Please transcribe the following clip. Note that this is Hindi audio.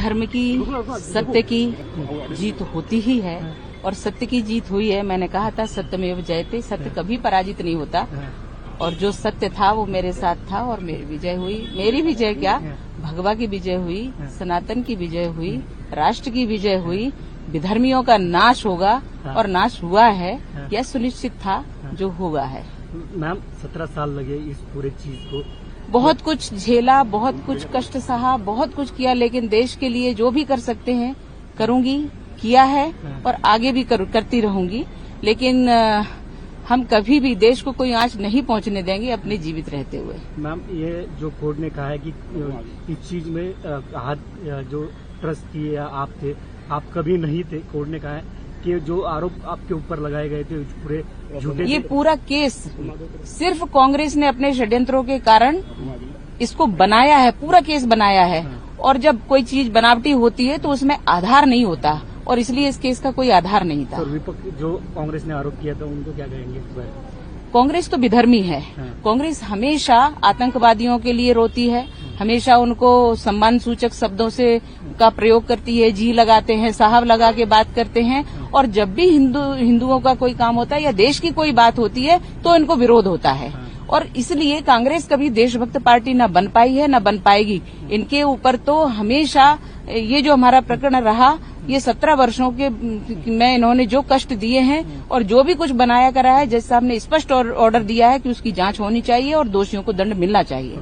धर्म की, सत्य की जीत होती ही है और सत्य की जीत हुई है। मैंने कहा था सत्यमेव जयते, सत्य कभी पराजित नहीं होता और जो सत्य था वो मेरे साथ था और मेरी विजय हुई। मेरी विजय क्या, भगवा की विजय हुई, सनातन की विजय हुई, राष्ट्र की विजय हुई, विधर्मियों का नाश होगा और नाश हुआ है, यह सुनिश्चित था, जो हुआ है। मैम 17 साल लगे इस पूरे चीज को, बहुत कुछ झेला, बहुत कुछ कष्ट सहा, बहुत कुछ किया, लेकिन देश के लिए जो भी कर सकते हैं करूंगी, किया है और आगे भी करती रहूंगी। लेकिन हम कभी भी देश को कोई आंच नहीं पहुंचने देंगे अपने जीवित रहते हुए। मैम ये जो कोर्ट ने कहा है कि इस चीज में हाथ जो ट्रस्टी या आप थे, आप कभी नहीं थे। कोर्ट ने कहा है कि जो आरोप आपके ऊपर लगाए गए थे पूरे झूठे, ये पूरा केस सिर्फ कांग्रेस ने अपने षड्यंत्रों के कारण इसको बनाया है, पूरा केस बनाया है। और जब कोई चीज बनावटी होती है तो उसमें आधार नहीं होता और इसलिए इस केस का कोई आधार नहीं था। तो विपक्ष जो कांग्रेस ने आरोप किया था उनको क्या कहेंगे? कांग्रेस तो विधर्मी है। कांग्रेस हमेशा आतंकवादियों के लिए रोती है, हमेशा उनको सम्मान सूचक शब्दों से का प्रयोग करती है, जी लगाते हैं, साहब लगा के बात करते हैं। और जब भी हिंदुओं का कोई काम होता है या देश की कोई बात होती है तो इनको विरोध होता है। और इसलिए कांग्रेस कभी देशभक्त पार्टी न बन पाई है न बन पाएगी। इनके ऊपर तो हमेशा ये जो हमारा प्रकरण रहा, ये 17 वर्षों के में इन्होंने जो कष्ट दिए हैं और जो भी कुछ बनाया करा है, जज साहब ने स्पष्ट ऑर्डर दिया है कि उसकी जांच होनी चाहिए और दोषियों को दंड मिलना चाहिए।